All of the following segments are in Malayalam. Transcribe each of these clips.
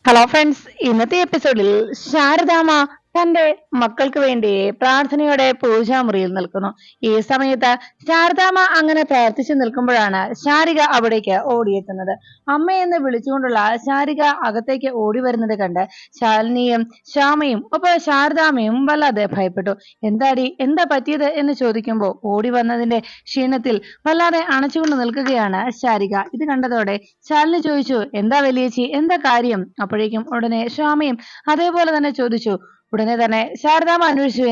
ഹലോ ഫ്രണ്ട്സ്, ഇന്നത്തെ എപ്പിസോഡിൽ ശാരദാമ്മ തന്റെ മക്കൾക്ക് വേണ്ടി പ്രാർത്ഥനയോടെ പൂജാമുറിയിൽ നിൽക്കുന്നു. ഈ സമയത്ത് ശാരദാമ്മ അങ്ങനെ പ്രാർത്ഥിച്ചു നിൽക്കുമ്പോഴാണ് ശാരിക അവിടേക്ക് ഓടിയെത്തുന്നത്. അമ്മയെന്ന് വിളിച്ചുകൊണ്ടുള്ള ശാരിക അകത്തേക്ക് ഓടി വരുന്നത് കണ്ട് ശാലിനിയും ശ്യാമയും ഒപ്പം ശാരദാമ്മയും വല്ലാതെ ഭയപ്പെട്ടു. എന്താ പറ്റിയത് എന്ന് ചോദിക്കുമ്പോൾ ഓടി വന്നതിന്റെ ക്ഷീണത്തിൽ വല്ലാതെ അണച്ചുകൊണ്ട് നിൽക്കുകയാണ് ശാരിക. ഇത് കണ്ടതോടെ ശാലിനി ചോദിച്ചു, എന്താ വലിയേച്ചി, എന്താ കാര്യം? അപ്പോഴേക്കും ഉടനെ ശ്യാമയും അതേപോലെ തന്നെ ചോദിച്ചു. ഉടനെ തന്നെ ശാരദാമ്മ അന്വേഷിച്ചു,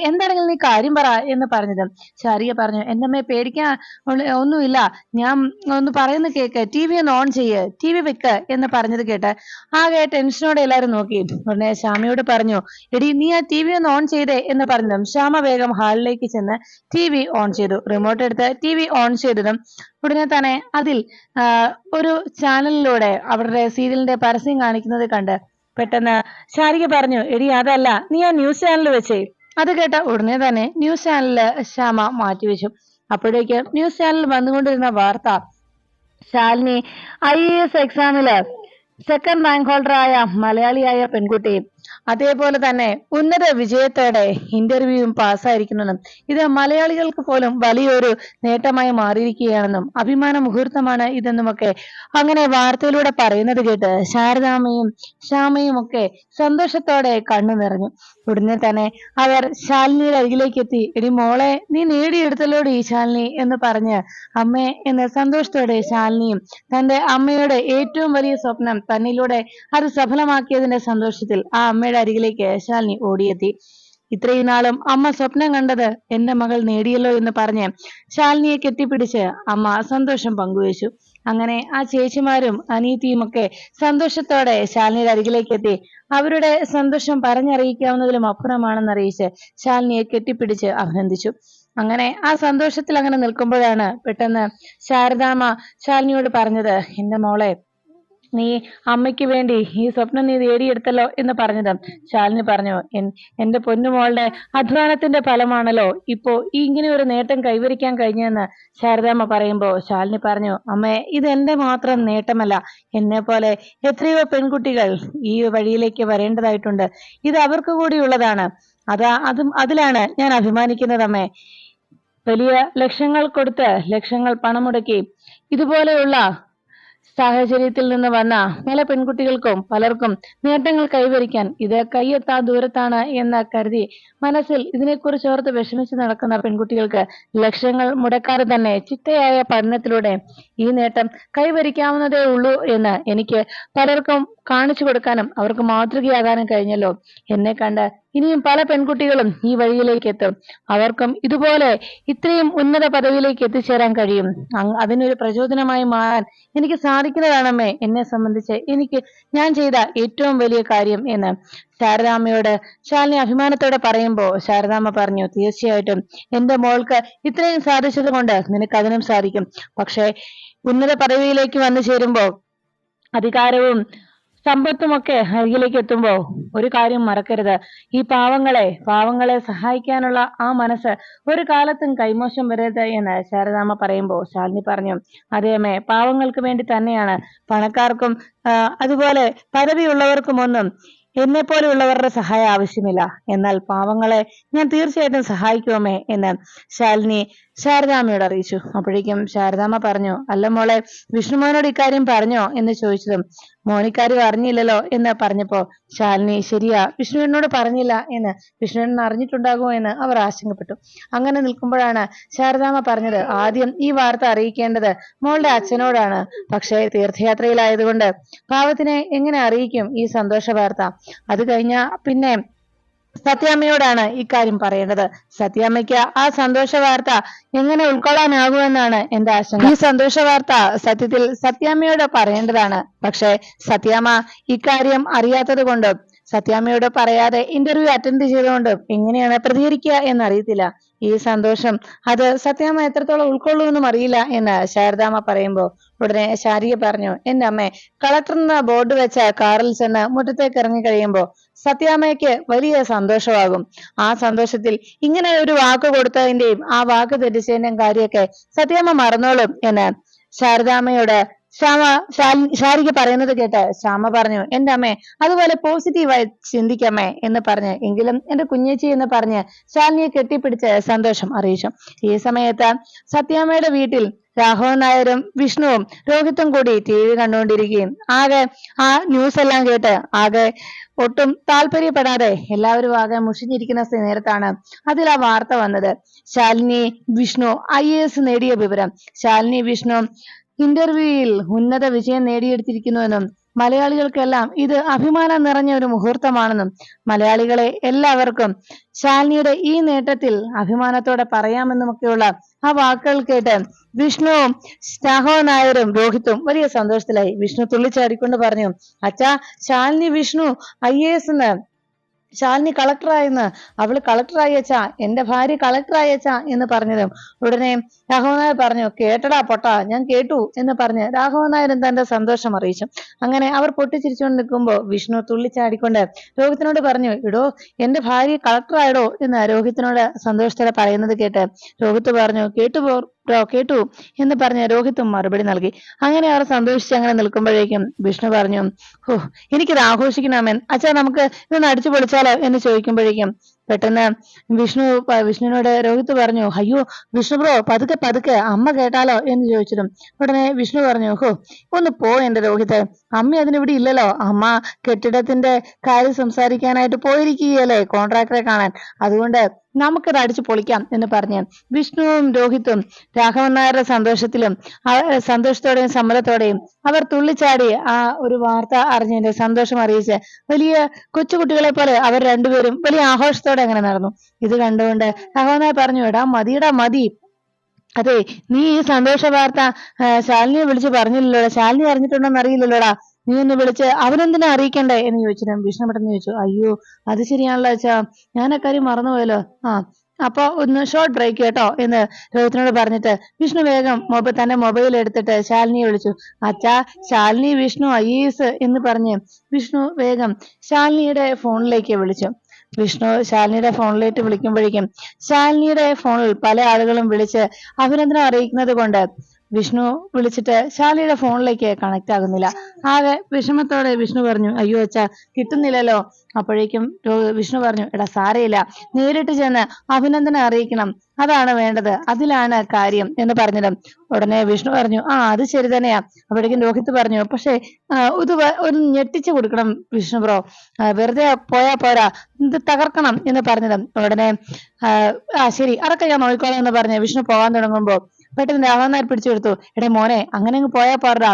എന്താണെങ്കിൽ നീ കാര്യം പറ എന്ന് പറഞ്ഞത്. ശാരിക പറഞ്ഞു, എന്റെ അമ്മയെ പേടിക്കാൻ ഒന്നുമില്ല, ഞാൻ ഒന്ന് പറയുന്ന കേക്ക്, ടി വി ഒന്ന് ഓൺ ചെയ്യ്, ടി വി വെക്ക് എന്ന് പറഞ്ഞത് കേട്ട് ആകെ ടെൻഷനോടെ എല്ലാരും നോക്കി. ഉടനെ ശ്യാമയോട് പറഞ്ഞു, എടി നീ ആ ടി വി ഒന്ന് ഓൺ ചെയ്തേ എന്ന് പറഞ്ഞതും ശ്യാമ വേഗം ഹാളിലേക്ക് ചെന്ന് ടി വി ഓൺ ചെയ്തു. റിമോട്ട് എടുത്ത് ടി വി ഓൺ ചെയ്തതും ഉടനെ തന്നെ അതിൽ ഒരു ചാനലിലൂടെ അവരുടെ സീരിയലിന്റെ പരസ്യം കാണിക്കുന്നത് കണ്ട് പെട്ടെന്ന് ശാരിക പറഞ്ഞു, എടി അതല്ല, നീ ആ ന്യൂസ് ചാനൽ വെച്ചേ. അത് കേട്ട ഉടനെ തന്നെ ന്യൂസ് ചാനലില് ശ്യാമ മാറ്റിവെച്ചു. അപ്പോഴേക്ക് ന്യൂസ് ചാനലിൽ വന്നുകൊണ്ടിരുന്ന വാർത്ത, ശാലിനി IAS എക്സാമില് സെക്കൻഡ് റാങ്ക് ഹോൾഡറായ മലയാളിയായ പെൺകുട്ടി അതേപോലെ തന്നെ ഉന്നത വിജയത്തോടെ ഇന്റർവ്യൂവും പാസ്സായിരിക്കുന്നതും ഇത് മലയാളികൾക്ക് പോലും വലിയൊരു നേട്ടമായി മാറിയിരിക്കുകയാണെന്നും അഭിമാന മുഹൂർത്തമാണ് ഇതെന്നുമൊക്കെ അങ്ങനെ വാർത്തയിലൂടെ പറയുന്നത് കേട്ട് ശാരദാമ്മയും ശ്യാമയും ഒക്കെ സന്തോഷത്തോടെ കണ്ണു നിറഞ്ഞു. ഉടനെ തന്നെ അവർ ശാലിനിയുടെ അരികിലേക്ക് എത്തി, എടി മോളെ, നീ നേടിയെടുത്തല്ലോടി ശാലിനി എന്ന് പറഞ്ഞ് അമ്മേ എന്ന് സന്തോഷത്തോടെ ശാലിനിയും തന്റെ അമ്മയുടെ ഏറ്റവും വലിയ സ്വപ്നം തന്നിലൂടെ അത് സഫലമാക്കിയതിന്റെ സന്തോഷത്തിൽ ആ അമ്മയുടെ അരികിലേക്ക് ശാലിനി ഓടിയെത്തി. ഇത്രയും നാളും അമ്മ സ്വപ്നം കണ്ടത് എന്റെ മകൾ നേടിയല്ലോ എന്ന് പറഞ്ഞ് ശാലിനിയെ കെട്ടിപ്പിടിച്ച് അമ്മ സന്തോഷം പങ്കുവച്ചു. അങ്ങനെ ആ ചേച്ചിമാരും അനീതിയും ഒക്കെ സന്തോഷത്തോടെ ശാലിനിയുടെ അരികിലേക്ക് എത്തി അവരുടെ സന്തോഷം പറഞ്ഞറിയിക്കാവുന്നതിലും അപ്പുറമാണെന്നറിയിച്ച് ശാലിനിയെ കെട്ടിപ്പിടിച്ച് അഭിനന്ദിച്ചു. അങ്ങനെ ആ സന്തോഷത്തിൽ അങ്ങനെ നിൽക്കുമ്പോഴാണ് പെട്ടെന്ന് ശാരദാമ്മ ശാലിനിയോട് പറഞ്ഞത്, എന്റെ മോളെ, നീ അമ്മയ്ക്ക് വേണ്ടി ഈ സ്വപ്നം നീ നേടിയെടുത്തല്ലോ എന്ന് പറഞ്ഞത്. ശാലിനി പറഞ്ഞു, എന്റെ പൊന്നുമോളുടെ അധ്വാനത്തിന്റെ ഫലമാണല്ലോ ഇപ്പോ ഈ ഇങ്ങനെ ഒരു നേട്ടം കൈവരിക്കാൻ കഴിഞ്ഞെന്ന് ശാരദാമ്മ പറയുമ്പോ ശാലിനി പറഞ്ഞു, അമ്മേ, ഇത് എന്റെ മാത്രം നേട്ടമല്ല, എന്നെ പോലെ എത്രയോ പെൺകുട്ടികൾ ഈ വഴിയിലേക്ക് വരേണ്ടതായിട്ടുണ്ട്. ഇത് അവർക്ക് കൂടിയുള്ളതാണ്. അതിലാണ് ഞാൻ അഭിമാനിക്കുന്നത് അമ്മേ. വലിയ ലക്ഷങ്ങൾ കൊടുത്ത് ലക്ഷങ്ങൾ പണം മുടക്കി ഇതുപോലെയുള്ള സാഹചര്യത്തിൽ നിന്ന് വന്ന പല പെൺകുട്ടികൾക്കും പലർക്കും നേട്ടങ്ങൾ കൈവരിക്കാൻ ഇത് കയ്യെത്താ ദൂരത്താണ് എന്ന് കരുതി മനസ്സിൽ ഇതിനെക്കുറിച്ച് ഓർത്ത് വിഷമിച്ച് നടക്കുന്ന പെൺകുട്ടികൾക്ക് ലക്ഷങ്ങൾ മുടക്കാതെ തന്നെ ചിട്ടയായ പഠനത്തിലൂടെ ഈ നേട്ടം കൈവരിക്കാവുന്നതേ ഉള്ളൂ എന്ന് എനിക്ക് പലർക്കും കാണിച്ചു കൊടുക്കാനും അവർക്ക് മാതൃകയാകാനും കഴിഞ്ഞല്ലോ. എന്നെ കണ്ട് ഇനിയും പല പെൺകുട്ടികളും ഈ വഴിയിലേക്ക് എത്തും. അവർക്കും ഇതുപോലെ ഇത്രയും ഉന്നത പദവിയിലേക്ക് എത്തിച്ചേരാൻ കഴിയും. അതിനൊരു പ്രചോദനമായി മാറാൻ എനിക്ക് സാധിക്കുന്നതാണമ്മേ എന്നെ സംബന്ധിച്ച് ഞാൻ ചെയ്ത ഏറ്റവും വലിയ കാര്യം എന്ന് ശാരദാമ്മയോട് ശാലിനി അഭിമാനത്തോടെ പറയുമ്പോ ശാരദാമ്മ പറഞ്ഞു, തീർച്ചയായിട്ടും എന്റെ മോൾക്ക് ഇത്രയും സാധിച്ചത് കൊണ്ട് നിനക്ക് അതിനും സാധിക്കും. പക്ഷെ ഉന്നത പദവിയിലേക്ക് വന്നു ചേരുമ്പോ അധികാരവും സമ്പത്തുമൊക്കെ അരികിലേക്ക് എത്തുമ്പോ ഒരു കാര്യം മറക്കരുത്, ഈ പാവങ്ങളെ സഹായിക്കാനുള്ള ആ മനസ്സ് ഒരു കാലത്തും കൈമോശം വരരുത് എന്ന് ശാരദാമ്മ പറയുമ്പോ ശാലിനി പറഞ്ഞു, അതേ അമ്മേ, പാവങ്ങൾക്ക് വേണ്ടി തന്നെയാണ്. പണക്കാർക്കും അതുപോലെ പദവിയുള്ളവർക്കുമൊന്നും എന്നെ പോലെയുള്ളവരുടെ സഹായം ആവശ്യമില്ല. എന്നാൽ പാവങ്ങളെ ഞാൻ തീർച്ചയായിട്ടും സഹായിക്കുമേ എന്ന് ശാലിനി ശാരദാമ്മയോട് അറിയിച്ചു. അപ്പോഴേക്കും ശാരദാമ്മ പറഞ്ഞു, അല്ല മോളെ, വിഷ്ണുമോനോട് ഇക്കാര്യം പറഞ്ഞോ എന്ന് ചോദിച്ചതും മോനിക്കാര്യം അറിഞ്ഞില്ലല്ലോ എന്ന് പറഞ്ഞപ്പോ ശാലിനി, ശരിയാ, വിഷ്ണുവിനോട് പറഞ്ഞില്ല എന്ന്, വിഷ്ണുവിന് അറിഞ്ഞിട്ടുണ്ടാകുമോ എന്ന് അവർ ആശങ്കപ്പെട്ടു. അങ്ങനെ നിൽക്കുമ്പോഴാണ് ശാരദാമ്മ പറഞ്ഞത്, ആദ്യം ഈ വാർത്ത അറിയിക്കേണ്ടത് മോളുടെ അച്ഛനോടാണ്. പക്ഷേ തീർത്ഥയാത്രയിലായതുകൊണ്ട് പാവത്തിനെ എങ്ങനെ അറിയിക്കും ഈ സന്തോഷ വാർത്ത? അത് കഴിഞ്ഞ പിന്നെ സത്യാമ്മയോടാണ് ഇക്കാര്യം പറയേണ്ടത്. സത്യാമ്മയ്ക്ക് ആ സന്തോഷ വാർത്ത എങ്ങനെ ഉൾക്കൊള്ളാനാകുമെന്നാണ് എന്റെ ആശങ്ക. ഈ സന്തോഷ വാർത്ത സത്യത്തിൽ സത്യാമ്മയോട് പറയേണ്ടതാണ്. പക്ഷെ സത്യാമ്മ ഇക്കാര്യം അറിയാത്തത് കൊണ്ട്, സത്യാമ്മയോട് പറയാതെ ഇന്റർവ്യൂ അറ്റൻഡ് ചെയ്തുകൊണ്ട് എങ്ങനെയാണ് പ്രതികരിക്കുക എന്നറിയത്തില്ല. ഈ സന്തോഷം അത് സത്യാമ്മ എത്രത്തോളം ഉൾക്കൊള്ളുമെന്നും അറിയില്ല എന്ന് ശാരദാമ്മ പറയുമ്പോ ഉടനെ ശാരിക പറഞ്ഞു, എന്റെ അമ്മേ, കളക്ടറിന് ബോർഡ് വെച്ച കാറിൽ ചെന്ന് മുറ്റത്തേക്ക് ഇറങ്ങി കഴിയുമ്പോ സത്യാമ്മയ്ക്ക് വലിയ സന്തോഷമാകും. ആ സന്തോഷത്തിൽ ഇങ്ങനെ ഒരു വാക്ക് കൊടുത്തതിന്റെയും ആ വാക്ക് തെറ്റിച്ചതിന്റെയും കാര്യമൊക്കെ സത്യാമ്മ മറന്നോളും എന്ന് ശാരദാമ്മയോട് ശാരിക പറയുന്നത് കേട്ട് ശ്യാമ പറഞ്ഞു, എന്റെ അമ്മേ അതുപോലെ പോസിറ്റീവായി ചിന്തിക്കമ്മേ എന്ന് പറഞ്ഞ് എങ്കിലും എന്റെ കുഞ്ഞേച്ചി എന്ന് പറഞ്ഞ് ശാലിനിയെ കെട്ടിപ്പിടിച്ച് സന്തോഷം അറിയിച്ചു. ഈ സമയത്ത് സത്യാമ്മയുടെ വീട്ടിൽ രാഘവൻ നായരും വിഷ്ണുവും രോഹിത്തും കൂടി TV കണ്ടുകൊണ്ടിരിക്കുകയും ആകെ ആ ന്യൂസ് എല്ലാം കേട്ട് ആകെ ഒട്ടും താല്പര്യപ്പെടാതെ എല്ലാവരും ആകെ മുഷിഞ്ഞിരിക്കുന്ന നേരത്താണ് അതിൽ ആ വാർത്ത വന്നത്. ശാലിനി വിഷ്ണു IAS നേടിയ വിവരം. ശാലിനി വിഷ്ണു ഇന്റർവ്യൂയിൽ ഉന്നത വിജയം നേടിയെടുത്തിരിക്കുന്നുവെന്നും മലയാളികൾക്കെല്ലാം ഇത് അഭിമാനം നിറഞ്ഞ ഒരു മുഹൂർത്തമാണെന്നും മലയാളികളെ എല്ലാവർക്കും ശാലിനിയുടെ ഈ നേട്ടത്തിൽ അഭിമാനത്തോടെ പറയാമെന്നുമൊക്കെയുള്ള ആ വാക്കുകൾ കേട്ട് വിഷ്ണുവും രാഘവൻ നായരും രോഹിത്തും വലിയ സന്തോഷത്തിലായി. വിഷ്ണു തുള്ളിച്ചാടിക്കൊണ്ട് പറഞ്ഞു, അച്ഛാ, ശാലിനി വിഷ്ണു IAS ശാലിനി കളക്ടറായെന്ന്, അവള് കളക്ടറായി അച്ഛാ, എന്റെ ഭാര്യ കളക്ടറായി അച്ഛാ എന്ന് പറഞ്ഞതും ഉടനെ രാഘവൻ നായർ പറഞ്ഞു, കേട്ടടാ പൊട്ടാ, ഞാൻ കേട്ടു എന്ന് പറഞ്ഞ് രാഘവൻ നായരും തന്റെ സന്തോഷം അറിയിച്ചു. അങ്ങനെ അവർ പൊട്ടിച്ചിരിച്ചുകൊണ്ട് നിൽക്കുമ്പോ വിഷ്ണു തുള്ളിച്ചാടിക്കൊണ്ട് രോഹിത്തിനോട് പറഞ്ഞു, ഇടോ, എന്റെ ഭാര്യ കളക്ടറായിടോ എന്ന് രോഹിത്തിനോട് സന്തോഷത്തോടെ പറയുന്നത് കേട്ട് രോഹിത്ത് പറഞ്ഞു, കേട്ടു എന്ന് പറഞ്ഞ് രോഹിത്തും മറുപടി നൽകി. അങ്ങനെ അവർ സന്തോഷിച്ച് അങ്ങനെ നിൽക്കുമ്പോഴേക്കും വിഷ്ണു പറഞ്ഞു, എനിക്കിത് ആഘോഷിക്കണമെൻ അച്ഛാ, നമുക്ക് ഇതൊന്ന് അടിച്ചു പൊളിച്ചാലോ എന്ന് ചോദിക്കുമ്പോഴേക്കും പെട്ടെന്ന് വിഷ്ണുവിനോട് രോഹിത്ത് പറഞ്ഞു, അയ്യോ വിഷ്ണു ബ്രോ, പതുക്കെ അമ്മ കേട്ടാലോ എന്ന് ചോദിച്ചിട്ടും ഉടനെ വിഷ്ണു പറഞ്ഞു, ഒന്ന് പോ എന്റെ രോഹിത്ത്, അമ്മ അതിനിവിടെ ഇല്ലല്ലോ, അമ്മ കെട്ടിടത്തിന്റെ കാര്യം സംസാരിക്കാനായിട്ട് പോയിരിക്കുകയല്ലേ കോൺട്രാക്ടറെ കാണാൻ, അതുകൊണ്ട് നമുക്കിത് അടിച്ചു പൊളിക്കാം എന്ന് പറഞ്ഞ് വിഷ്ണുവും രോഹിത്തും രാഘവൻ നായരുടെ സന്തോഷത്തോടെയും സമ്മതത്തോടെയും അവർ തുള്ളിച്ചാടി ആ ഒരു വാർത്ത അറിഞ്ഞതിന്റെ സന്തോഷം അറിയിച്ച് വലിയ കൊച്ചുകുട്ടികളെ പോലെ അവർ രണ്ടുപേരും വലിയ ആഘോഷത്തോടെ അങ്ങനെ നടന്നു. ഇത് കണ്ടുകൊണ്ട് രാഘവൻ നായർ പറഞ്ഞു, എടാ മതി, അതെ, നീ ഈ സന്തോഷ വാർത്ത ശാലിനിയെ വിളിച്ച് പറഞ്ഞില്ലല്ലോടാ, ശാലിനി അറിഞ്ഞിട്ടുണ്ടോന്ന് അറിയില്ലല്ലോടാ, നീ ഒന്ന് വിളിച്ച് അവനെന്തിനാ അറിയിക്കണ്ടേ എന്ന് ചോദിച്ചിട്ട് വിഷ്ണു പെട്ടെന്ന് ചോദിച്ചു, അയ്യോ അത് ശരിയാണല്ലോ അച്ഛാ, ഞാൻ അക്കാര്യം മറന്നുപോയല്ലോ, അപ്പൊ ഒന്ന് ഷോർട്ട് ബ്രേക്ക് കേട്ടോ എന്ന് രോഹിത്തിനോട് പറഞ്ഞിട്ട് വിഷ്ണു വേഗം തന്റെ മൊബൈൽ എടുത്തിട്ട് ശാലിനിയെ വിളിച്ചു. അച്ഛാ, ശാലിനി വിഷ്ണു IAS എന്ന് പറഞ്ഞ് വിഷ്ണു വേഗം ശാലിനിയുടെ ഫോണിലേക്ക് വിളിച്ചു. വിഷ്ണു ശാലിനിയുടെ ഫോണിലേക്ക് വിളിക്കുമ്പോഴേക്കും ശാലിനിയുടെ ഫോണിൽ പല ആളുകളും വിളിച്ച് അഭിനന്ദനം അറിയിക്കുന്നത് കൊണ്ട് വിഷ്ണു വിളിച്ചിട്ട് ശാലിനിയുടെ ഫോണിലേക്ക് കണക്ട് ആകുന്നില്ല. ആകെ വിഷമത്തോടെ വിഷ്ണു പറഞ്ഞു, അയ്യോ അച്ഛാ, കിട്ടുന്നില്ലല്ലോ. അപ്പോഴേക്കും വിഷ്ണു പറഞ്ഞു, എടാ സാരയില്ല, നേരിട്ട് ചെന്ന് അഭിനന്ദനം അറിയിക്കണം, അതാണ് വേണ്ടത്, അതിലാണ് കാര്യം എന്ന് പറഞ്ഞിടും. ഉടനെ വിഷ്ണു പറഞ്ഞു, അത് ശരി തന്നെയാ. അപ്പോഴേക്കും രോഹിത്ത് പറഞ്ഞു, പക്ഷെ ഇത് ഒന്ന് ഞെട്ടിച്ചു കൊടുക്കണം വിഷ്ണു ബ്രോ, വെറുതെ പോയാ പോരാ, ഇത് തകർക്കണം എന്ന് പറഞ്ഞിടും. ഉടനെ ശരി, അതൊക്കെ ഞാൻ നോക്കിക്കോളാം എന്ന് പറഞ്ഞ് വിഷ്ണു പോകാൻ തുടങ്ങുമ്പോ പെട്ടെന്ന് രാഘവൻ നായർ പിടിച്ചെടുത്തു. എടേ മോനെ, അങ്ങനെ അങ്ങ് പോയാ പോരാ,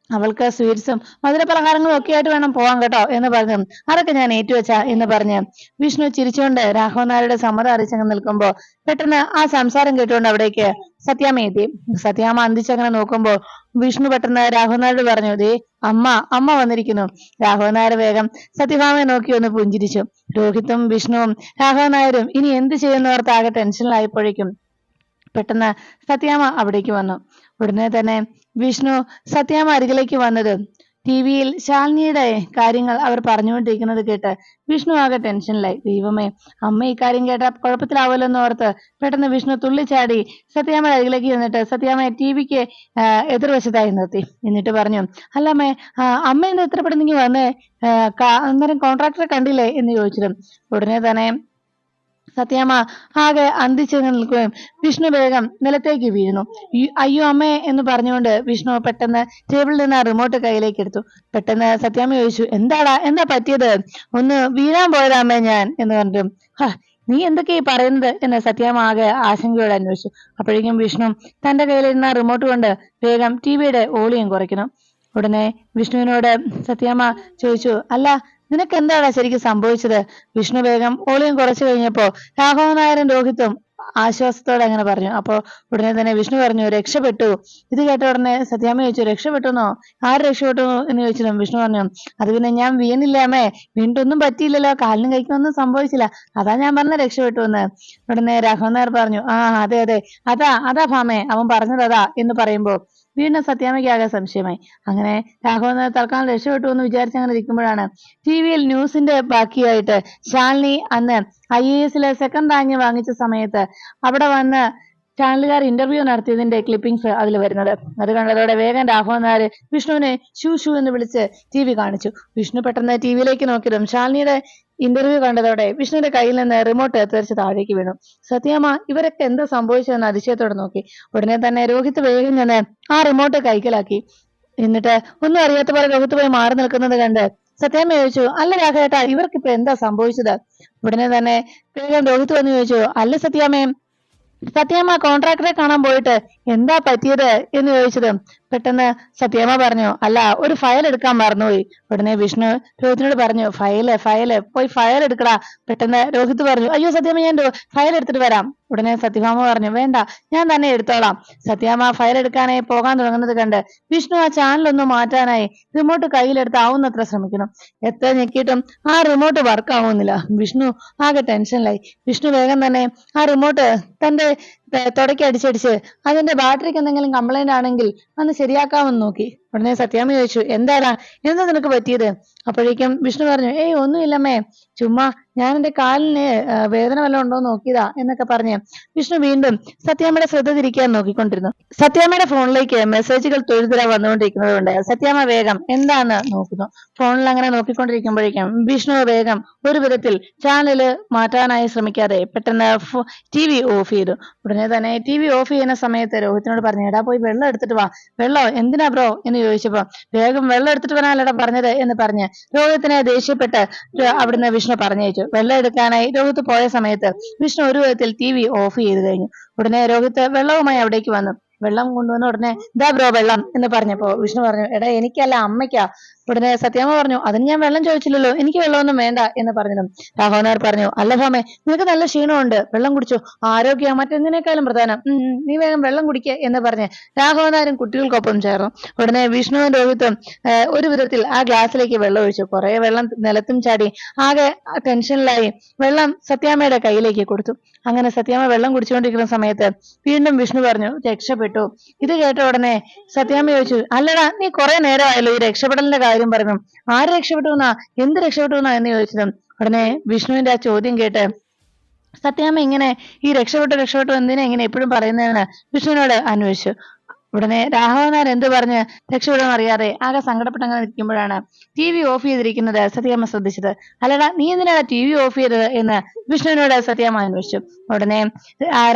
അവൾക്ക് സ്വീറ്റ്സും മധുര പലഹാരങ്ങളും ഒക്കെ ആയിട്ട് വേണം പോവാൻ കേട്ടോ എന്ന് പറഞ്ഞു. അതൊക്കെ ഞാൻ ഏറ്റുവെച്ചാ എന്ന് പറഞ്ഞ് വിഷ്ണു ചിരിച്ചുകൊണ്ട് രാഘവൻ നായരുടെ സമ്മതം അറിയിച്ചങ്ങ് നിൽക്കുമ്പോ പെട്ടെന്ന് ആ സംസാരം കേട്ടുകൊണ്ട് അവിടേക്ക് സത്യാമ്മ എത്തി. സത്യാമ്മ അന്തിച്ചങ്ങനെ നോക്കുമ്പോ വിഷ്ണു പെട്ടെന്ന് രാഘവൻ നായരോട് പറഞ്ഞു, ദേ അമ്മ വന്നിരിക്കുന്നു. രാഘവൻ നായർ വേഗം സത്യഭാമയെ നോക്കി ഒന്ന് പുഞ്ചിരിച്ചു. രോഹിത്തും വിഷ്ണുവും രാഘവൻ നായരും ഇനി എന്ത് ചെയ്യുന്നവർക്ക് ആകെ ടെൻഷനിലായപ്പോഴേക്കും പെട്ടെന്ന് സത്യാമ്മ അവിടേക്ക് വന്നു. ഉടനെ തന്നെ വിഷ്ണു സത്യാമ്മ അരികിലേക്ക് വന്നത് TV-യിൽ ശാലിനിയുടെ കാര്യങ്ങൾ അവർ പറഞ്ഞുകൊണ്ടിരിക്കുന്നത് കേട്ട് വിഷ്ണു ആകെ ടെൻഷനിലായി. ദൈവമേ, അമ്മ ഈ കാര്യം കേട്ട കുഴപ്പത്തിലാവുമല്ലോ എന്ന് ഓർത്ത് പെട്ടെന്ന് വിഷ്ണു തുള്ളിച്ചാടി സത്യാമ്മയുടെ അരികിലേക്ക് ചെന്നിട്ട് സത്യാമ്മയെ TV-ക്ക് എതിർവശത്തായി നിർത്തി. എന്നിട്ട് പറഞ്ഞു, അല്ലമ്മേ, അമ്മ എന്താ എത്ര പെട്ടെന്ന് വന്നേ, അന്നേരം കോൺട്രാക്ടറെ കണ്ടില്ലേ എന്ന് ചോദിച്ചിട്ടും ഉടനെ തന്നെ സത്യാമ്മ ആകെ അന്തിച്ചു നിൽക്കുകയും വിഷ്ണു വേഗം നിലത്തേക്ക് വീഴുന്നു. അയ്യോ അമ്മേ എന്ന് പറഞ്ഞുകൊണ്ട് വിഷ്ണു പെട്ടെന്ന് ടേബിളിൽ നിന്ന് ആ റിമോട്ട് കയ്യിലേക്ക് എടുത്തു. പെട്ടെന്ന് സത്യാമ്മ ചോദിച്ചു, എന്താ പറ്റിയത്, ഒന്ന് വീഴാൻ പോയതാ അമ്മേ ഞാൻ എന്ന് പറഞ്ഞു. നീ എന്തൊക്കെയാ പറയുന്നത് എന്ന് സത്യാമ്മ ആകെ ആശങ്കയോടെ അന്വേഷിച്ചു. അപ്പോഴേക്കും വിഷ്ണു തന്റെ കയ്യിലിരുന്ന റിമോട്ട് കൊണ്ട് വേഗം TV-യുടെ വോളിയം കുറയ്ക്കുന്നു. ഉടനെ വിഷ്ണുവിനോട് സത്യാമ്മ ചോദിച്ചു, അല്ല നിനക്ക് എന്താണ് ശരിക്കും സംഭവിച്ചത്? വിഷ്ണു വേഗം വോളിയം കുറച്ചു കഴിഞ്ഞപ്പോ രാഘവൻ നായരും രോഹിത്തും ആശ്വാസത്തോടെ അങ്ങനെ പറഞ്ഞു. അപ്പൊ ഉടനെ തന്നെ വിഷ്ണു പറഞ്ഞു, രക്ഷപ്പെട്ടു. ഇത് കേട്ട ഉടനെ സത്യാമ്മ ചോദിച്ചു, രക്ഷപ്പെട്ടുന്നോ, ആര് രക്ഷപ്പെട്ടു എന്ന് ചോദിച്ചിട്ടും വിഷ്ണു പറഞ്ഞു, അത് പിന്നെ ഞാൻ വീണില്ല അമ്മേ, വീണിട്ടൊന്നും പറ്റിയില്ലല്ലോ, കാലിനും കഴിക്കൊന്നും സംഭവിച്ചില്ല, അതാ ഞാൻ പറഞ്ഞ രക്ഷപ്പെട്ടു എന്ന്. ഉടനെ രാഘവൻ നായർ പറഞ്ഞു, അതെ അതാ ഭാമേ, അവൻ പറഞ്ഞതതാ എന്ന് പറയുമ്പോ വീണ്ടും സത്യാമ്മയ്ക്ക് ആകെ സംശയമായി. അങ്ങനെ രാഘവൻ നായർ തൽക്കാലം രക്ഷപ്പെട്ടു എന്ന് വിചാരിച്ച് അങ്ങനെ ഇരിക്കുമ്പോഴാണ് TV-യിൽ ന്യൂസിന്റെ ബാക്കിയായിട്ട് ശാലിനി അന്ന് IAS-ലെ സെക്കൻഡ് റാങ്ക് വാങ്ങിച്ച സമയത്ത് അവിടെ വന്ന് ചാനലുകാർ ഇന്റർവ്യൂ നടത്തിയതിന്റെ ക്ലിപ്പിംഗ്സ് അതിൽ വരുന്നത്. അത് കണ്ടതോടെ വേഗം രാഘവൻ നായർ വിഷ്ണുവിനെ ഷൂ ഷൂ എന്ന് വിളിച്ച് TV കാണിച്ചു. വിഷ്ണു പെട്ടെന്ന് TVയിലേക്ക് നോക്കിയതും ശാലിനിയുടെ ഇന്റർവ്യൂ കണ്ടതോടെ വിഷ്ണുവിന്റെ കയ്യിൽ നിന്ന് റിമോട്ട് തെറിച്ച് താഴേക്ക് വീണു. സത്യമ്മ ഇവരൊക്കെ എന്താ സംഭവിച്ചതെന്ന് അതിശയത്തോടെ നോക്കി. ഉടനെ തന്നെ രോഹിത് വേഗം ചെന്ന് ആ റിമോട്ട് കൈക്കലാക്കി. എന്നിട്ട് ഒന്നും അറിയാത്ത പോലെ രോഹിത് പോയി മാറി നിൽക്കുന്നത് കണ്ട് സത്യമ്മ ചോദിച്ചു, അല്ല രാഘവേട്ടാ, ഇവർക്കിപ്പോ എന്താ സംഭവിച്ചത്? ഉടനെ തന്നെ വേഗം രോഹിത് വന്ന് ചോദിച്ചു, അല്ല സത്യമ്മ കോൺട്രാക്ടറെ കാണാൻ പോയിട്ട് എന്താ പറ്റിയത് എന്ന് ചോദിച്ചത് പെട്ടെന്ന് സത്യമ്മ പറഞ്ഞു, അല്ല ഒരു ഫയൽ എടുക്കാൻ മറന്നുപോയി. ഉടനെ വിഷ്ണു രോഹിത്തിനോട് പറഞ്ഞു, ഫയല് പോയി ഫയൽ എടുക്കടാ. പെട്ടെന്ന് രോഹിത് പറഞ്ഞു, അയ്യോ സത്യമ്മ, ഞാൻ ഫയൽ എടുത്തിട്ട് വരാം. ഉടനെ സത്യഭാമ പറഞ്ഞു, വേണ്ട, ഞാൻ തന്നെ എടുത്തോളാം. സത്യമ്മ ഫയൽ എടുക്കാനായി പോകാൻ തുടങ്ങുന്നത് കണ്ട് വിഷ്ണു ആ ചാനലൊന്ന് മാറ്റാനായി റിമോട്ട് കയ്യിലെടുത്ത് ആവുന്നത്ര ശ്രമിക്കണം. എത്ര ഞെക്കിയിട്ടും ആ റിമോട്ട് വർക്ക് ആവുന്നില്ല. വിഷ്ണു ആകെ ടെൻഷനിലായി. വിഷ്ണു വേഗം തന്നെ ആ റിമോട്ട് തന്റെ തുടക്കി അടിച്ചടിച്ച് അതിന്റെ ബാറ്ററിക്ക് എന്തെങ്കിലും കംപ്ലൈന്റ് ആണെങ്കിൽ അന്ന് ശരിയാക്കാമെന്ന് നോക്കി. ഉടനെ സത്യാമ്മ ചോദിച്ചു, എന്താ നിനക്ക് പറ്റിയത്? അപ്പോഴേക്കും വിഷ്ണു പറഞ്ഞു, ഏയ് ഒന്നുമില്ലമ്മേ, ചുമ്മാ ഞാൻ എന്റെ കാലിന് വേദന വല്ലതും ഉണ്ടോ നോക്കിയതാ എന്നൊക്കെ പറഞ്ഞ് വിഷ്ണു വീണ്ടും സത്യാമ്മയുടെ ശ്രദ്ധ തിരിക്കാൻ നോക്കിക്കൊണ്ടിരുന്നു. സത്യാമ്മയുടെ ഫോണിലേക്ക് മെസ്സേജുകൾ തൊഴുതിര വന്നുകൊണ്ടിരിക്കുന്നത് കൊണ്ട് സത്യാമ്മ വേഗം എന്താന്ന് നോക്കുന്നു. ഫോണിൽ അങ്ങനെ നോക്കിക്കൊണ്ടിരിക്കുമ്പോഴേക്കും വിഷ്ണു വേഗം ഒരു വിധത്തിൽ ചാനല് മാറ്റാനായി ശ്രമിക്കാതെ പെട്ടെന്ന് TV ഓഫ് ചെയ്തു. ഉടനെ തന്നെ TV ഓഫ് ചെയ്യുന്ന സമയത്ത് രോഹിത്തിനോട് പറഞ്ഞു, എടാ പോയി വെള്ളം എടുത്തിട്ട് വാ. വെള്ളം എന്തിനാ ബ്രോ എന്ന് ചോദിച്ചപ്പോ വേഗം വെള്ളം എടുത്തിട്ട് വരാനല്ലടാ പറഞ്ഞത് എന്ന് പറഞ്ഞ് രോഹിത്തിനെ ദേഷ്യപ്പെട്ട് അവിടുന്ന് വിഷ്ണു പറഞ്ഞയച്ചു. വെള്ളം എടുക്കാനായി രോഹിത്ത് പോയ സമയത്ത് വിഷ്ണു ഒരു വിധത്തിൽ TV ഓഫ് ചെയ്ത് കഴിഞ്ഞു. ഉടനെ രോഹിത്ത് വെള്ളവുമായി അവിടേക്ക് വന്നു. വെള്ളം കൊണ്ടുവന്ന ഉടനെ ദാ ബ്രോ വെള്ളം എന്ന് പറഞ്ഞപ്പോ വിഷ്ണു പറഞ്ഞു, എടാ എനിക്കല്ല അമ്മയ്ക്കാ. ഉടനെ സത്യമ്മ പറഞ്ഞു, അതിന് ഞാൻ വെള്ളം ചോദിച്ചില്ലല്ലോ, എനിക്ക് വെള്ളമൊന്നും വേണ്ട എന്ന് പറഞ്ഞതും രാഘവൻ നായർ പറഞ്ഞു, അല്ല ഭാമേ, നിനക്ക് നല്ല ക്ഷീണമുണ്ട്, വെള്ളം കുടിച്ചു, ആരോഗ്യം മറ്റെന്തിനേക്കാളും പ്രധാനം, നീ വേഗം വെള്ളം കുടിക്കുക എന്ന് പറഞ്ഞ് രാഘവൻ നായരും കുട്ടികൾക്കൊപ്പം ചേർന്നു. ഉടനെ വിഷ്ണുവും രോഹിത്തും ഒരു വിധത്തിൽ ആ ഗ്ലാസ്സിലേക്ക് വെള്ളം ഒഴിച്ചു. കുറെ വെള്ളം നിലത്തും ചാടി ആകെ ടെൻഷനിലായി വെള്ളം സത്യാമ്മയുടെ കയ്യിലേക്ക് കൊടുത്തു. അങ്ങനെ സത്യാമ്മ വെള്ളം കുടിച്ചുകൊണ്ടിരിക്കുന്ന സമയത്ത് വീണ്ടും വിഷ്ണു പറഞ്ഞു, രക്ഷപ്പെട്ടു. ഇത് കേട്ട ഉടനെ സത്യാമ്മ ചോദിച്ചു, അല്ലടാ, നീ കുറെ നേരമായല്ലോ ഈ രക്ഷപ്പെടലിന്റെ കാര്യം പറഞ്ഞു, ആര് രക്ഷപ്പെട്ടു എന്ത് രക്ഷപ്പെട്ടു എന്ന് ചോദിച്ചതും ഉടനെ വിഷ്ണുവിന്റെ ആ ചോദ്യം കേട്ട് സത്യാമ്മ ഇങ്ങനെ ഈ രക്ഷപ്പെട്ടു എന്തിനാ ഇങ്ങനെ എപ്പോഴും പറയുന്നതെന്ന് വിഷ്ണുവിനോട് അന്വേഷിച്ചു. ഉടനെ രാഘവൻ നായർ എന്ത് പറഞ്ഞ് രക്ഷപ്പെടുമെന്ന് അറിയാതെ ആകെ സങ്കടപ്പെട്ടങ്ങനെ നിൽക്കുമ്പോഴാണ് TV ഓഫ് ചെയ്തിരിക്കുന്നത് സത്യാമ്മ ശ്രദ്ധിച്ചത്. അല്ലടാ, നീ എന്തിനാണ് TV ഓഫ് ചെയ്തത് എന്ന് വിഷ്ണുവിനോട് സത്യാമ്മ അന്വേഷിച്ചു. ഉടനെ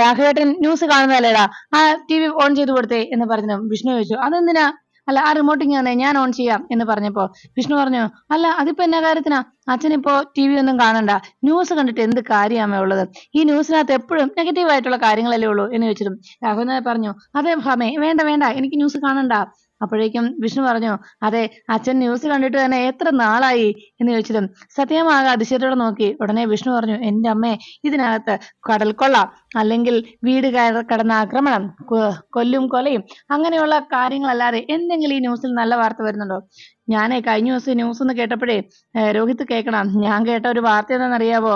രാഘവേട്ടൻ ന്യൂസ് കാണുന്നതല്ലേടാ, ആ TV ഓൺ ചെയ്ത് കൊടുത്തേ എന്ന് പറഞ്ഞു. വിഷ്ണു ചോദിച്ചു, അതെന്തിനാ? അല്ല, ആ റിമോട്ടിങ് തന്നെ ഞാൻ ഓൺ ചെയ്യാം എന്ന് പറഞ്ഞപ്പോ വിഷ്ണു പറഞ്ഞു, അല്ല അതിപ്പോ എന്നാ കാര്യത്തിനാ? അച്ഛനിപ്പോ TV ഒന്നും കാണണ്ട, ന്യൂസ് കണ്ടിട്ട് എന്ത് കാര്യമാമേ ഉള്ളത്? ഈ ന്യൂസിനകത്ത് എപ്പോഴും നെഗറ്റീവ് ആയിട്ടുള്ള കാര്യങ്ങളല്ലേ ഉള്ളൂ എന്ന് ചോദിച്ചിട്ടും രാഘവൻ നായർ പറഞ്ഞു, അതെ ഭാമേ, വേണ്ട, എനിക്ക് ന്യൂസ് കാണണ്ട. അപ്പോഴേക്കും വിഷ്ണു പറഞ്ഞു, അതെ, അച്ഛൻ ന്യൂസ് കണ്ടിട്ട് തന്നെ എത്ര നാളായി എന്ന് ചോദിച്ചതും സത്യമ്മ ആകെ അതിശയത്തോടെ നോക്കി. ഉടനെ വിഷ്ണു പറഞ്ഞു, എന്റെ അമ്മേ, ഇതിനകത്ത് കടൽക്കൊള്ള അല്ലെങ്കിൽ വീട് കടന്ന ആക്രമണം, കൊല്ലും കൊലയും അങ്ങനെയുള്ള കാര്യങ്ങളല്ലാതെ എന്തെങ്കിലും ഈ ന്യൂസിൽ നല്ല വാർത്ത വരുന്നുണ്ടോ? ഞാനേ കഴിഞ്ഞ ദിവസം ന്യൂസ് ഒന്ന് കേട്ടപ്പോഴേ രോഹിത് കേൾക്കണം, ഞാൻ കേട്ട ഒരു വാർത്ത എന്താണെന്നറിയാവോ?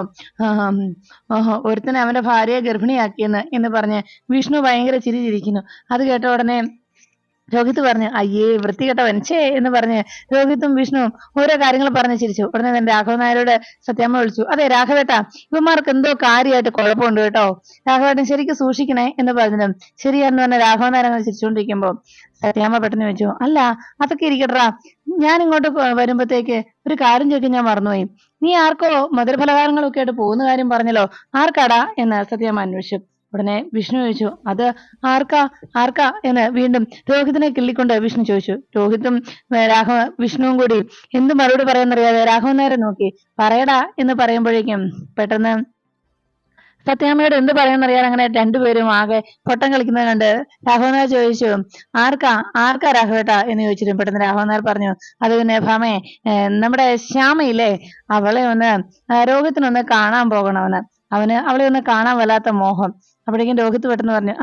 ഒരുത്തനെ അവന്റെ ഭാര്യയെ ഗർഭിണിയാക്കിയെന്ന് എന്ന് പറഞ്ഞ് വിഷ്ണു ഭയങ്കര ചിരിച്ചിരിക്കുന്നു. അത് കേട്ട ഉടനെ രോഹിത് പറഞ്ഞു, അയ്യേ വൃത്തികെട്ടവൻ, ഛേ എന്ന് പറഞ്ഞ് രോഹിത്തും വിഷ്ണുവും ഓരോ കാര്യങ്ങൾ പറഞ്ഞ് ചിരിച്ചു. ഉടനെ തന്നെ രാഘവൻ നായരോട് സത്യാമ്മ വിളിച്ചു, അതെ രാഘവേട്ടാ, ഇവന്മാർക്ക് എന്തോ കാര്യമായിട്ട് കുഴപ്പമുണ്ട് കേട്ടോ, രാഘവേട്ടൻ ശരിക്കും സൂക്ഷിക്കണേ എന്ന് പറഞ്ഞതും ശരിയാന്ന് പറഞ്ഞ രാഘവൻ നായർ അങ്ങനെ ചിരിച്ചുകൊണ്ടിരിക്കുമ്പോ സത്യാമ്മ പെട്ടെന്ന് വെച്ചു, അല്ല അതൊക്കെ ഇരിക്കട്ടാ, ഞാൻ ഇങ്ങോട്ട് വരുമ്പോഴത്തേക്ക് ഒരു കാര്യം ചോദിക്കാൻ ഞാൻ മറന്നുപോയി, നീ ആർക്കോ മധുരപലഹാരങ്ങളൊക്കെ ആയിട്ട് പോകുന്ന കാര്യം പറഞ്ഞല്ലോ, ആർക്കാടാ എന്ന് സത്യാമ്മ അന്വേഷിച്ചു. ഉടനെ വിഷ്ണു ചോദിച്ചു, അത് ആർക്കാ എന്ന് വീണ്ടും രോഹിത്തിനെ കിള്ളിക്കൊണ്ട് വിഷ്ണു ചോദിച്ചു. രോഹിത്തും വിഷ്ണുവും കൂടി എന്ത് മറുപടി പറയാന്നറിയാതെ രാഘവൻ നേരെ നോക്കി. പറയടാ എന്ന് പറയുമ്പോഴേക്കും പെട്ടെന്ന് സത്യാമ്മയോട് എന്ത് പറയാന്നറിയാതെ അങ്ങനെ രണ്ടുപേരും ആകെ പൊട്ടം കളിക്കുന്നത് കണ്ട് രാഘവൻ നായർ ചോദിച്ചു, ആർക്കാ രാഘവേട്ടാ എന്ന് ചോദിച്ചിട്ടും പെട്ടെന്ന് രാഘവൻ നായർ പറഞ്ഞു, അത് പിന്നെ ഭാമേ, നമ്മുടെ ശ്യാമയില്ലേ, അവളെ ഒന്ന് രോഹിത്തിനൊന്ന് കാണാൻ പോകണമെന്ന്, അവളെ ഒന്ന് കാണാൻ വല്ലാത്ത മോഹം. അപ്പോഴേക്കും രോഹിത്ത് പെട്ടെന്ന് പറഞ്ഞു,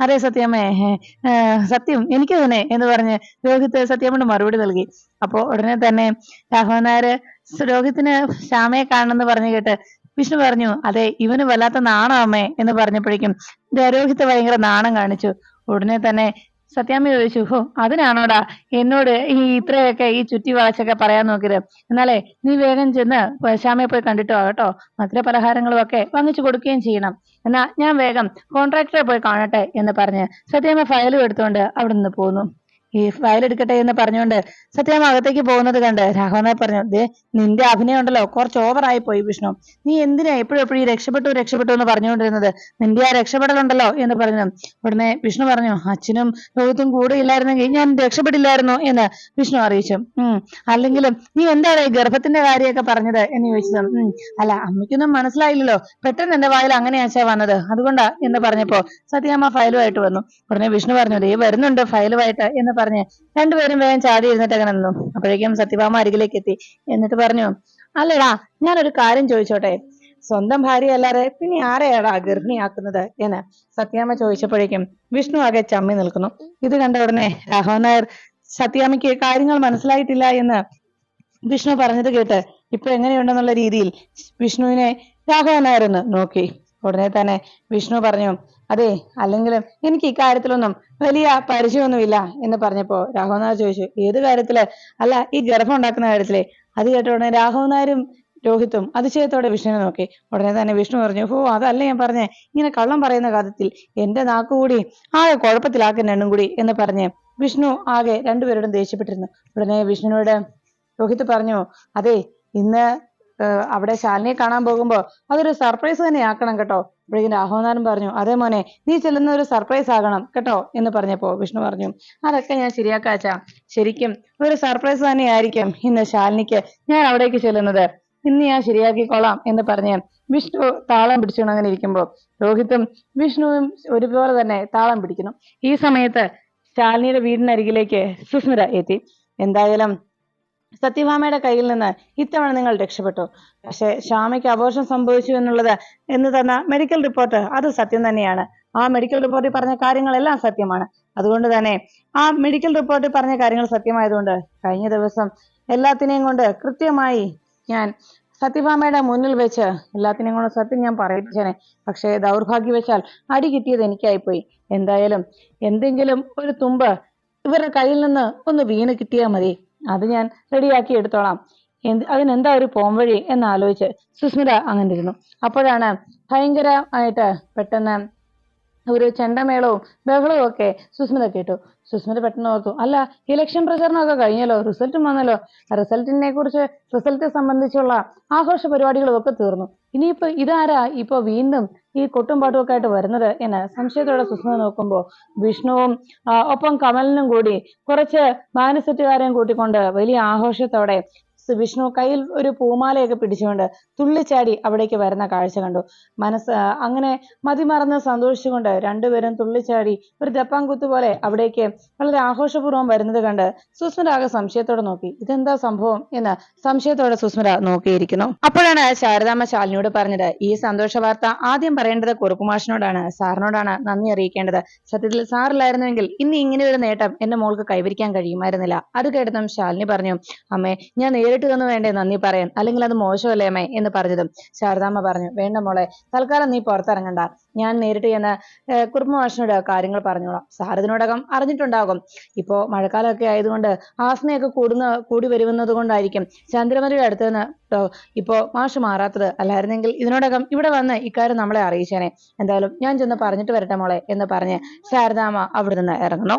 അതെ സത്യാമ്മേ, സത്യം എനിക്ക് തന്നെ എന്ന് പറഞ്ഞ് രോഹിത്ത് സത്യാമ്മയോട് മറുപടി നൽകി. അപ്പോ ഉടനെ തന്നെ രാഘവൻ നായർ രോഹിത്തിന് ശ്യാമയെ കാണണമെന്ന് പറഞ്ഞു കേട്ട് വിഷ്ണു പറഞ്ഞു, അതെ ഇവന് വല്ലാത്ത നാണം അമ്മേ എന്ന് പറഞ്ഞപ്പോഴേക്കും രോഹിത്ത് ഭയങ്കര നാണം കാണിച്ചു. ഉടനെ തന്നെ സത്യാമ്മ ചോദിച്ചു, ഹോ അതിനാണോടാ എന്നോട് ഇത്രയൊക്കെ ചുറ്റി വളച്ചൊക്കെ പറയാൻ നോക്കിയത്? എന്നാലേ നീ വേഗം ചെന്ന് ശ്യാമയെ പോയി കണ്ടിട്ട് വാ കേട്ടോ. മധുര പലഹാരങ്ങളും ഒക്കെ വാങ്ങിച്ചു കൊടുക്കുകയും ചെയ്യണം. എന്നാ ഞാൻ വേഗം കോൺട്രാക്ടറെ പോയി കാണട്ടെ എന്ന് പറഞ്ഞ് സത്യാമ്മ ഫയലും എടുത്തുകൊണ്ട് അവിടെ നിന്ന് പോന്നു. ഈ ഫയൽ എടുക്കട്ടെ എന്ന് പറഞ്ഞുകൊണ്ട് സത്യാമ്മ അകത്തേക്ക് പോകുന്നത് കണ്ട് രാഘവനാഥ് പറഞ്ഞു, ദേ നിന്റെ അഭിനയം ഉണ്ടല്ലോ കുറച്ച് ഓവറായി പോയി വിഷ്ണു. നീ എന്തിനാ എപ്പോഴും ഈ രക്ഷപ്പെട്ടു രക്ഷപ്പെട്ടു എന്ന് പറഞ്ഞുകൊണ്ടിരുന്നത്? നിന്റെ ആ രക്ഷപ്പെടലുണ്ടല്ലോ എന്ന് പറഞ്ഞു. ഉടനെ വിഷ്ണു പറഞ്ഞു, അച്ഛനും രോഹിത്തും കൂടെ ഇല്ലായിരുന്നെങ്കിൽ ഞാൻ രക്ഷപ്പെടില്ലായിരുന്നു എന്ന് വിഷ്ണു അറിയിച്ചു. അല്ലെങ്കിലും നീ എന്താണ് ഈ ഗർഭത്തിന്റെ കാര്യമൊക്കെ പറഞ്ഞത് എന്ന് ചോദിച്ചത്. അല്ല അമ്മയ്ക്കൊന്നും മനസ്സിലായില്ലല്ലോ, പെട്ടെന്ന് എന്റെ വായിൽ അങ്ങനെയാച്ചാ വന്നത്, അതുകൊണ്ടാ എന്ന് പറഞ്ഞപ്പോ സത്യാമ്മ ഫയലുമായിട്ട് വന്നു. ഉടനെ വിഷ്ണു പറഞ്ഞു, ദേ വരുന്നുണ്ട് ഫയലുമായിട്ട് എന്ന് പറഞ്ഞ് രണ്ടുപേരും വേഗം ചാടി എഴുന്നിട്ട് അങ്ങനെ നിന്നു. അപ്പോഴേക്കും സത്യഭാമ അരികിലേക്ക് എത്തി. എന്നിട്ട് പറഞ്ഞു, അല്ലടാ ഞാനൊരു കാര്യം ചോദിച്ചോട്ടെ, സ്വന്തം ഭാര്യ അല്ലാതെ പിന്നെ ആരെയാടാ ഗർഭിണിയാക്കുന്നത് എന്ന് സത്യാമ്മ ചോദിച്ചപ്പോഴേക്കും വിഷ്ണു ആകെ ചമ്മി നിൽക്കുന്നു. ഇത് കണ്ട ഉടനെ രാഘവൻ നായർ സത്യാമ്മയ്ക്ക് കാര്യങ്ങൾ മനസ്സിലായിട്ടില്ല എന്ന് വിഷ്ണു പറഞ്ഞത് കേട്ട് ഇപ്പൊ എങ്ങനെയുണ്ടെന്നുള്ള രീതിയിൽ വിഷ്ണുവിനെ രാഘവൻ നായർ ഒന്ന് നോക്കി. ഉടനെ തന്നെ വിഷ്ണു പറഞ്ഞു, അതെ അല്ലെങ്കിലും എനിക്ക് ഇക്കാര്യത്തിലൊന്നും വലിയ പരിചയമൊന്നുമില്ല എന്ന് പറഞ്ഞപ്പോ രാഘവൻ നായർ ചോദിച്ചു, ഏത് കാര്യത്തില്? അല്ല ഈ ഗർഭം ഉണ്ടാക്കുന്ന കാര്യത്തിലെ. അത് കേട്ട ഉടനെ രാഘവൻ നായരും രോഹിത്തും അതിശയത്തോടെ വിഷ്ണുവിനെ നോക്കി. ഉടനെ തന്നെ വിഷ്ണു പറഞ്ഞു, ഓ അതല്ല ഞാൻ പറഞ്ഞേ, ഇങ്ങനെ കള്ളം പറയുന്ന കാര്യത്തിൽ എന്റെ നാക്കുകൂടി ആകെ കുഴപ്പത്തിലാക്കുന്ന എണ്ണും കൂടി എന്ന് പറഞ്ഞ് വിഷ്ണു ആകെ രണ്ടുപേരോടും ദേഷ്യപ്പെട്ടിരുന്നു. ഉടനെ വിഷ്ണുവിനോട് രോഹിത്ത് പറഞ്ഞു, അതെ ഇന്ന് അവിടെ ശാലിനിയെ കാണാൻ പോകുമ്പോ അതൊരു സർപ്രൈസ് തന്നെ ആക്കണം കേട്ടോ. അപ്പോഴേക്കും രാഘവനാഥൻ പറഞ്ഞു, അതേ മോനെ നീ ചെല്ലുന്ന ഒരു സർപ്രൈസ് ആകണം കേട്ടോ എന്ന് പറഞ്ഞപ്പോ വിഷ്ണു പറഞ്ഞു, അതൊക്കെ ഞാൻ ശരിയാക്കാച്ചാ, ശരിക്കും ഒരു സർപ്രൈസ് തന്നെ ആയിരിക്കും ഇന്ന് ശാലിനിക്ക് ഞാൻ അവിടേക്ക് ചെല്ലുന്നത്, ഇന്ന് ഞാൻ ശരിയാക്കിക്കോളാം എന്ന് പറഞ്ഞ് വിഷ്ണു താളം പിടിച്ചുകൊണ്ട് അങ്ങനെ ഇരിക്കുമ്പോ രോഹിത്തും വിഷ്ണുവും ഒരുപോലെ തന്നെ താളം പിടിക്കുന്നു. ഈ സമയത്ത് ശാലിനിയുടെ വീടിനരികിലേക്ക് സുസ്മിത എത്തി. എന്തായാലും സത്യഭാമയുടെ കയ്യിൽ നിന്ന് ഇത്തവണ നിങ്ങൾ രക്ഷപ്പെട്ടു. പക്ഷെ ശ്യാമയ്ക്ക് അബോർഷൻ സംഭവിച്ചു എന്ന് തന്ന മെഡിക്കൽ റിപ്പോർട്ട് അത് സത്യം തന്നെയാണ്. ആ മെഡിക്കൽ റിപ്പോർട്ടിൽ പറഞ്ഞ കാര്യങ്ങളെല്ലാം സത്യമാണ്. അതുകൊണ്ട് തന്നെ ആ മെഡിക്കൽ റിപ്പോർട്ടിൽ പറഞ്ഞ കാര്യങ്ങൾ സത്യമായതുകൊണ്ട് കഴിഞ്ഞ ദിവസം എല്ലാത്തിനെയും കൊണ്ട് കൃത്യമായി ഞാൻ സത്യഭാമയുടെ മുന്നിൽ വെച്ച് എല്ലാത്തിനെയും കൊണ്ട് സത്യം ഞാൻ പറയിപ്പിച്ചേനെ. പക്ഷേ ദൗർഭാഗ്യവശാൽ അടി കിട്ടിയത് എനിക്കായിപ്പോയി. എന്തായാലും എന്തെങ്കിലും ഒരു തുമ്പ് ഇവരുടെ കയ്യിൽ നിന്ന് ഒന്ന് വീണ് കിട്ടിയാൽ മതി, അത് ഞാൻ റെഡിയാക്കി എടുത്തോളാം. അതിനെന്താ ഒരു പോംവഴി എന്നാലോചിച്ച് സുസ്മിത അങ്ങനെ ഇരുന്നു. അപ്പോഴാണ് ഭയങ്കരമായിട്ട് പെട്ടെന്ന് ഒരു ചെണ്ടമേളവും ബഹളവും ഒക്കെ സുസ്മിത കേട്ടു. സുസ്മിത പെട്ടെന്ന് ഓർത്തു, അല്ല ഇലക്ഷൻ പ്രചരണമൊക്കെ കഴിഞ്ഞല്ലോ, റിസൾട്ടും വന്നല്ലോ, റിസൾട്ട് സംബന്ധിച്ചുള്ള ആഘോഷ പരിപാടികളും ഒക്കെ തീർന്നു, ഇനിയിപ്പോ ഇതാരാ ഇപ്പൊ വീണ്ടും ഈ കൊട്ടും പാട്ടും ഒക്കെ ആയിട്ട് വരുന്നത് എന്ന് സംശയത്തോടെ സുസ്മിത നോക്കുമ്പോ വിഷ്ണുവും ഒപ്പം കമലിനും കൂടി കുറച്ച് ബാനസെറ്റുകാരെയും കൂട്ടിക്കൊണ്ട് വലിയ ആഘോഷത്തോടെ വിഷ്ണു കയ്യിൽ ഒരു പൂമാലയൊക്കെ പിടിച്ചുകൊണ്ട് തുള്ളിച്ചാടി അവിടേക്ക് വരുന്ന കാഴ്ച കണ്ടു. അങ്ങനെ മതിമറന്ന് സന്തോഷിച്ചുകൊണ്ട് രണ്ടുപേരും തുള്ളിച്ചാടി ഒരു ജപ്പാൻകുത്ത് പോലെ അവിടേക്ക് വളരെ ആഘോഷപൂർവ്വം വരുന്നത് കണ്ട് സുസ്മിത ആകെ സംശയത്തോടെ നോക്കി. ഇതെന്താ സംഭവം എന്ന് സംശയത്തോടെ സുസ്മിത നോക്കിയിരിക്കുന്നു. അപ്പോഴാണ് ശാരദാമ്മ ശാലിനിയോട് പറഞ്ഞത്, ഈ സന്തോഷ വാർത്ത ആദ്യം പറയേണ്ടത് കുറുപ്പുമാഷിനോടാണ്, സാറിനോടാണ് നന്ദി അറിയിക്കേണ്ടത്. സത്യത്തിൽ സാറില്ലായിരുന്നുവെങ്കിൽ ഇന്ന് ഇങ്ങനെ ഒരു നേട്ടം എന്റെ മോൾക്ക് കൈവരിക്കാൻ കഴിയുമായിരുന്നില്ല. അത് കേട്ടതും ശാലിനി പറഞ്ഞു, അമ്മേ ഞാൻ നേരിട്ട് തന്നു വേണ്ടേ നന്ദി പറയാൻ, അല്ലെങ്കിൽ അത് മോശമല്ലേ അമ്മേ എന്ന് പറഞ്ഞതും ശാരദാമ്മ പറഞ്ഞു, വേണ്ട മോളെ, തൽക്കാലം നീ പുറത്തിറങ്ങണ്ട, ഞാൻ നേരിട്ട് ചെന്ന് കുറുപ്പുമാഷിനോട് കാര്യങ്ങൾ പറഞ്ഞോളാം. സാർ ഇതിനോടകം അറിഞ്ഞിട്ടുണ്ടാകും. ഇപ്പോ മഴക്കാലമൊക്കെ ആയതുകൊണ്ട് ആസ്മയൊക്കെ കൂടി വരുന്നത് കൊണ്ടായിരിക്കും ചന്ദ്രമതിയുടെ അടുത്ത് നിന്ന് ഇപ്പോ മാഷ് മാറാത്തത്. അല്ലായിരുന്നെങ്കിൽ ഇതിനോടകം ഇവിടെ വന്ന് ഇക്കാര്യം നമ്മളെ അറിയിച്ചേനെ. എന്തായാലും ഞാൻ ചെന്ന് പറഞ്ഞിട്ട് വരട്ടെ മോളെ എന്ന് പറഞ്ഞ് ശാരദാമ്മ അവിടെ നിന്ന് ഇറങ്ങുന്നു.